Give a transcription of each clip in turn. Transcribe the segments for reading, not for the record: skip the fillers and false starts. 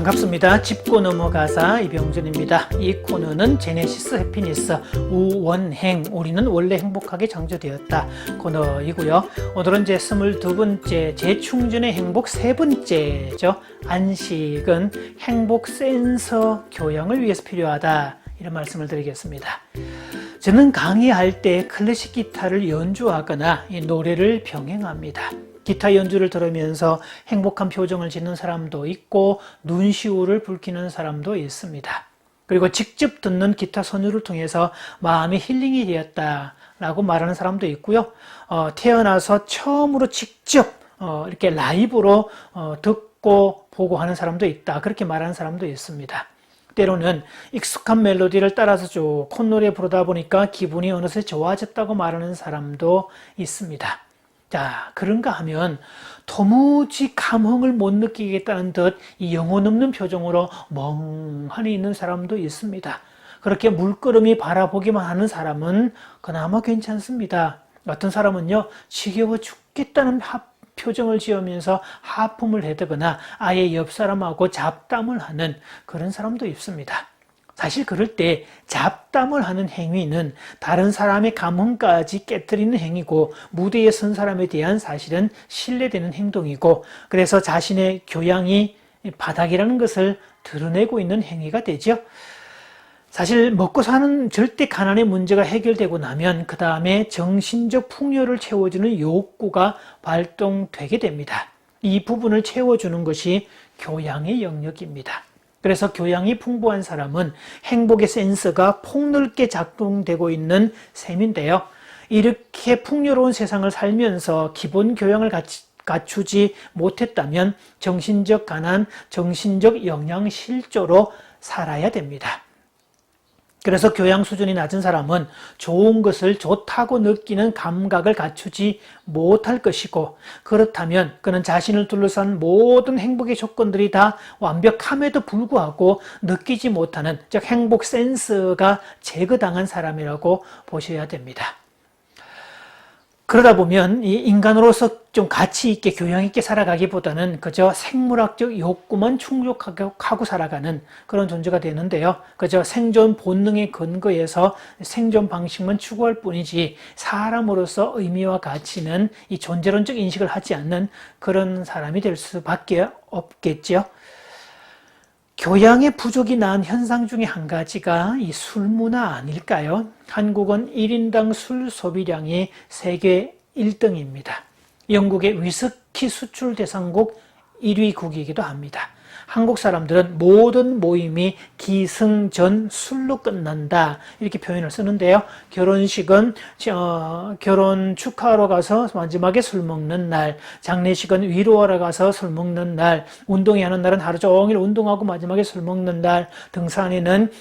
반갑습니다. 짚고 넘어가사 이병준입니다. 이 코너는 제네시스 해피니스 우원행 우리는 원래 행복하게 창조되었다 코너이고요. 오늘은 제 22번째 재충전의 행복 세 번째죠. 안식은 행복 센서 교양을 위해서 필요하다 이런 말씀을 드리겠습니다. 저는 강의할 때 클래식 기타를 연주하거나 이 노래를 병행합니다. 기타 연주를 들으면서 행복한 표정을 짓는 사람도 있고 눈시울을 붉히는 사람도 있습니다. 그리고 직접 듣는 기타 선율을 통해서 마음의 힐링이 되었다라고 말하는 사람도 있고요. 태어나서 처음으로 직접 이렇게 라이브로 듣고 보고 하는 사람도 있다. 그렇게 말하는 사람도 있습니다. 때로는 익숙한 멜로디를 따라서 쭉 콧노래 부르다 보니까 기분이 어느새 좋아졌다고 말하는 사람도 있습니다. 자, 그런가 하면 도무지 감흥을 못 느끼겠다는 듯 이 영혼 없는 표정으로 멍하니 있는 사람도 있습니다. 그렇게 물끄러미 바라보기만 하는 사람은 그나마 괜찮습니다. 어떤 사람은요, 지겨워 죽겠다는 표정을 지으면서 하품을 해대거나 아예 옆 사람하고 잡담을 하는 그런 사람도 있습니다. 사실 그럴 때 잡담을 하는 행위는 다른 사람의 감흥까지 깨뜨리는 행위고 무대에 선 사람에 대한 사실은 신뢰되는 행동이고 그래서 자신의 교양이 바닥이라는 것을 드러내고 있는 행위가 되죠. 사실 먹고 사는 절대 가난의 문제가 해결되고 나면 그 다음에 정신적 풍요를 채워주는 욕구가 발동되게 됩니다. 이 부분을 채워주는 것이 교양의 영역입니다. 그래서 교양이 풍부한 사람은 행복의 센서가 폭넓게 작동되고 있는 셈인데요. 이렇게 풍요로운 세상을 살면서 기본 교양을 갖추지 못했다면 정신적 가난, 정신적 영양실조로 살아야 됩니다. 그래서 교양 수준이 낮은 사람은 좋은 것을 좋다고 느끼는 감각을 갖추지 못할 것이고 그렇다면 그는 자신을 둘러싼 모든 행복의 조건들이 다 완벽함에도 불구하고 느끼지 못하는 즉 행복 센서가 제거당한 사람이라고 보셔야 됩니다. 그러다 보면 이 인간으로서 좀 가치 있게 교양 있게 살아가기보다는 그저 생물학적 욕구만 충족하고 살아가는 그런 존재가 되는데요. 그저 생존 본능의 근거에서 생존 방식만 추구할 뿐이지 사람으로서 의미와 가치는 이 존재론적 인식을 하지 않는 그런 사람이 될 수밖에 없겠죠. 교양의 부족이 낳은 현상 중에 한 가지가 이 술 문화 아닐까요? 한국은 1인당 술 소비량이 세계 1등입니다. 영국의 위스키 수출 대상국 1위국이기도 합니다. 한국 사람들은 모든 모임이 기승전 술로 끝난다 이렇게 표현을 쓰는데요. 결혼식은 결혼 축하하러 가서 마지막에 술 먹는 날, 장례식은 위로하러 가서 술 먹는 날, 운동회 하는 날은 하루 종일 운동하고 마지막에 술 먹는 날, 등산에는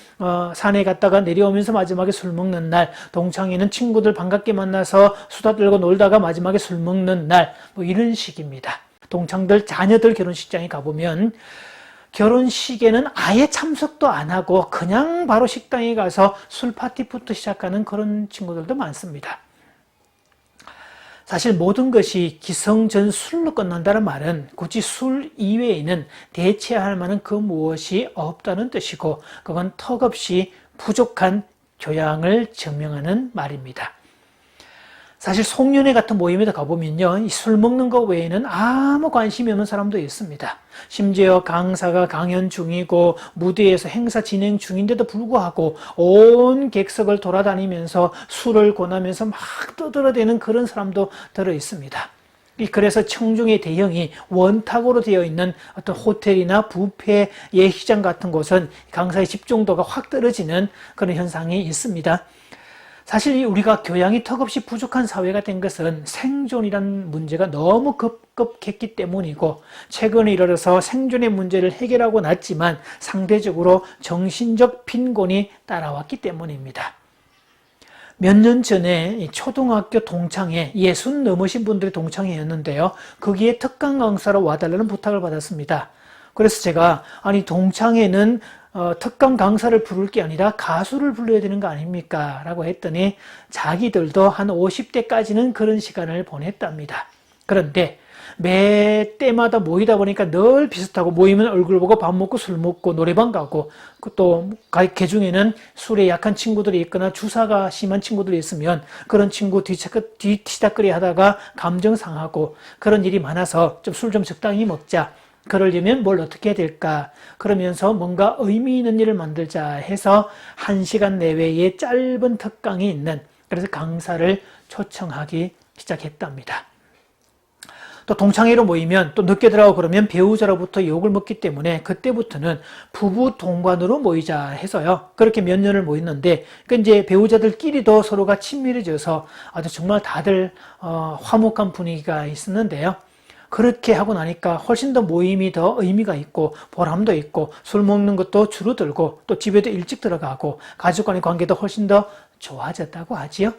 산에 갔다가 내려오면서 마지막에 술 먹는 날, 동창회는 친구들 반갑게 만나서 수다 떨고 놀다가 마지막에 술 먹는 날, 뭐 이런 식입니다. 동창들 자녀들 결혼식장에 가보면 결혼식에는 아예 참석도 안 하고 그냥 바로 식당에 가서 술 파티부터 시작하는 그런 친구들도 많습니다. 사실 모든 것이 기승전 술로 끝난다는 말은 굳이 술 이외에는 대체할 만한 그 무엇이 없다는 뜻이고 그건 턱없이 부족한 교양을 증명하는 말입니다. 사실 송년회 같은 모임에도 가보면요, 이 술 먹는 거 외에는 아무 관심이 없는 사람도 있습니다. 심지어 강사가 강연 중이고 무대에서 행사 진행 중인데도 불구하고 온 객석을 돌아다니면서 술을 권하면서 막 떠들어대는 그런 사람도 들어 있습니다. 그래서 청중의 대형이 원탁으로 되어 있는 어떤 호텔이나 뷔페 예식장 같은 곳은 강사의 집중도가 확 떨어지는 그런 현상이 있습니다. 사실 우리가 교양이 턱없이 부족한 사회가 된 것은 생존이라는 문제가 너무 급급했기 때문이고 최근에 이르러서 생존의 문제를 해결하고 났지만 상대적으로 정신적 빈곤이 따라왔기 때문입니다. 몇 년 전에 초등학교 동창회 60 넘으신 분들이 동창회였는데요. 거기에 특강 강사로 와달라는 부탁을 받았습니다. 그래서 제가 아니 동창회는 특강 강사를 부를 게 아니라 가수를 불러야 되는 거 아닙니까? 라고 했더니 자기들도 한 50대까지는 그런 시간을 보냈답니다. 그런데 매 때마다 모이다 보니까 늘 비슷하고 모이면 얼굴 보고 밥 먹고 술 먹고 노래방 가고 또 개중에는 술에 약한 친구들이 있거나 주사가 심한 친구들이 있으면 그런 친구 뒤치다거리 하다가 감정 상하고 그런 일이 많아서 좀 술 좀 적당히 먹자. 그러려면 뭘 어떻게 해야 될까? 그러면서 뭔가 의미 있는 일을 만들자 해서 1시간 내외의 짧은 특강이 있는 그래서 강사를 초청하기 시작했답니다. 또 동창회로 모이면 또 늦게 들어가고 그러면 배우자로부터 욕을 먹기 때문에 그때부터는 부부 동반으로 모이자 해서요. 그렇게 몇 년을 모였는데 이제 배우자들끼리도 서로가 친밀해져서 아주 정말 다들 화목한 분위기가 있었는데요. 그렇게 하고 나니까 훨씬 더 모임이 더 의미가 있고 보람도 있고 술 먹는 것도 줄어들고 또 집에도 일찍 들어가고 가족 간의 관계도 훨씬 더 좋아졌다고 하지요.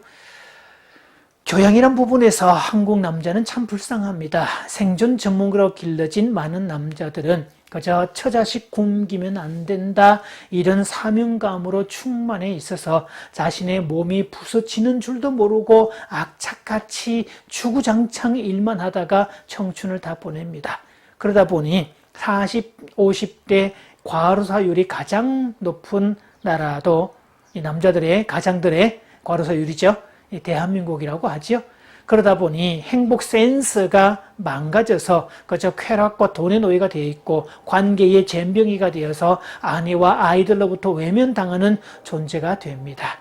교양이란 부분에서 한국 남자는 참 불쌍합니다. 생존 전문가로 길러진 많은 남자들은 그저 처자식 굶기면 안 된다 이런 사명감으로 충만해 있어서 자신의 몸이 부서지는 줄도 모르고 악착같이 주구장창 일만 하다가 청춘을 다 보냅니다. 그러다 보니 40, 50대 과로사율이 가장 높은 나라도 이 남자들의 가장들의 과로사율이죠. 대한민국이라고 하죠. 그러다 보니 행복 센스가 망가져서 그저 쾌락과 돈의 노예가 되어 있고 관계의 젬병이가 되어서 아내와 아이들로부터 외면당하는 존재가 됩니다.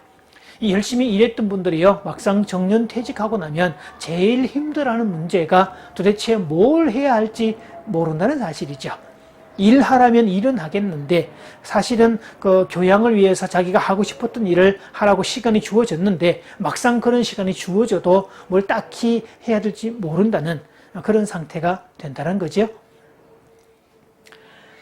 이 열심히 일했던 분들이요 막상 정년퇴직하고 나면 제일 힘들어하는 문제가 도대체 뭘 해야 할지 모른다는 사실이죠. 일하라면 일은 하겠는데 사실은 그 교양을 위해서 자기가 하고 싶었던 일을 하라고 시간이 주어졌는데 막상 그런 시간이 주어져도 뭘 딱히 해야 될지 모른다는 그런 상태가 된다는 거죠.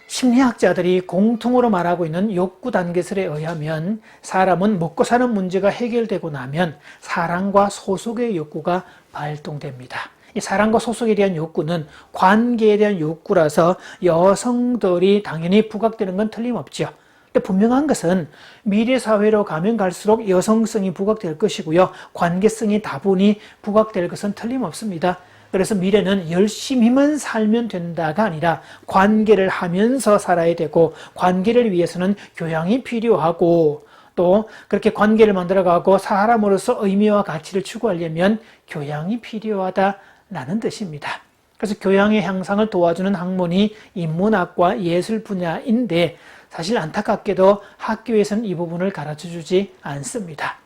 심리학자들이 공통으로 말하고 있는 욕구 단계설에 의하면 사람은 먹고 사는 문제가 해결되고 나면 사랑과 소속의 욕구가 발동됩니다. 이 사랑과 소속에 대한 욕구는 관계에 대한 욕구라서 여성들이 당연히 부각되는 건 틀림없죠. 근데 분명한 것은 미래 사회로 가면 갈수록 여성성이 부각될 것이고요. 관계성이 다분히 부각될 것은 틀림없습니다. 그래서 미래는 열심히만 살면 된다가 아니라 관계를 하면서 살아야 되고 관계를 위해서는 교양이 필요하고 또 그렇게 관계를 만들어가고 사람으로서 의미와 가치를 추구하려면 교양이 필요하다라는 뜻입니다. 그래서 교양의 향상을 도와주는 학문이 인문학과 예술 분야인데 사실 안타깝게도 학교에서는 이 부분을 가르쳐주지 않습니다.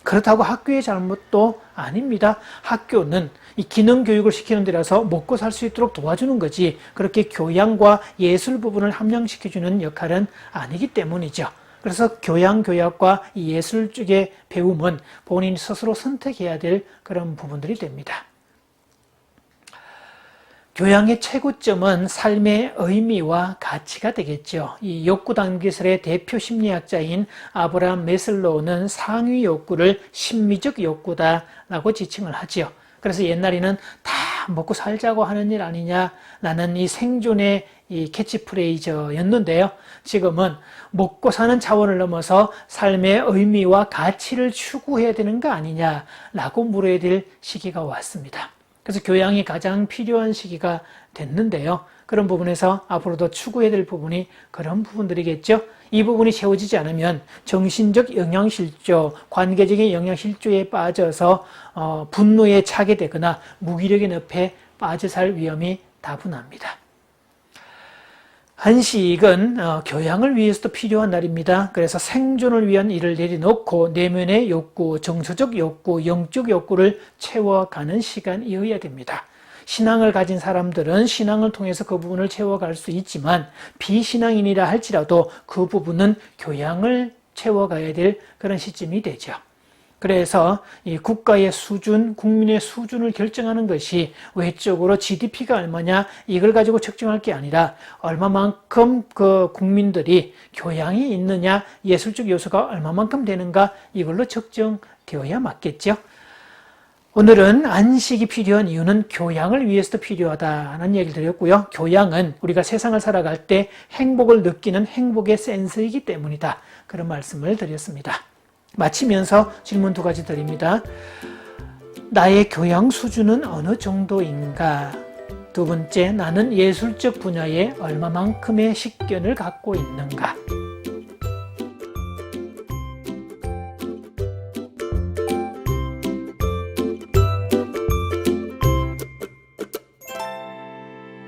그렇다고 학교의 잘못도 아닙니다. 학교는 이 기능 교육을 시키는 데라서 먹고 살 수 있도록 도와주는 거지 그렇게 교양과 예술 부분을 함양시켜주는 역할은 아니기 때문이죠. 그래서 교양 교육과 이 예술 쪽의 배움은 본인 스스로 선택해야 될 그런 부분들이 됩니다. 교양의 최고점은 삶의 의미와 가치가 되겠죠. 이 욕구 단계설의 대표 심리학자인 아브라함 메슬로우는 상위 욕구를 심미적 욕구다라고 지칭을 하죠. 그래서 옛날에는 다 먹고 살자고 하는 일 아니냐라는 이 생존의 이 캐치프레이즈였는데요. 지금은 먹고 사는 차원을 넘어서 삶의 의미와 가치를 추구해야 되는 거 아니냐라고 물어야 될 시기가 왔습니다. 그래서 교양이 가장 필요한 시기가 됐는데요. 그런 부분에서 앞으로도 추구해야 될 부분이 그런 부분들이겠죠. 이 부분이 채워지지 않으면 정신적 영양실조, 관계적인 영양실조에 빠져서 분노에 차게 되거나 무기력의 늪에 빠져 살 위험이 다분합니다. 한식은 교양을 위해서도 필요한 날입니다. 그래서 생존을 위한 일을 내려놓고 내면의 욕구, 정서적 욕구, 영적 욕구를 채워가는 시간이어야 됩니다. 신앙을 가진 사람들은 신앙을 통해서 그 부분을 채워갈 수 있지만 비신앙인이라 할지라도 그 부분은 교양을 채워가야 될 그런 시점이 되죠. 그래서 이 국가의 수준, 국민의 수준을 결정하는 것이 외적으로 GDP가 얼마냐 이걸 가지고 측정할 게 아니라 얼마만큼 그 국민들이 교양이 있느냐, 예술적 요소가 얼마만큼 되는가 이걸로 측정되어야 맞겠죠. 오늘은 안식이 필요한 이유는 교양을 위해서도 필요하다는 얘기를 드렸고요. 교양은 우리가 세상을 살아갈 때 행복을 느끼는 행복의 센스이기 때문이다. 그런 말씀을 드렸습니다. 마치면서 질문 2가지 드립니다. 나의 교양 수준은 어느 정도인가? 두 번째, 나는 예술적 분야에 얼마만큼의 식견을 갖고 있는가.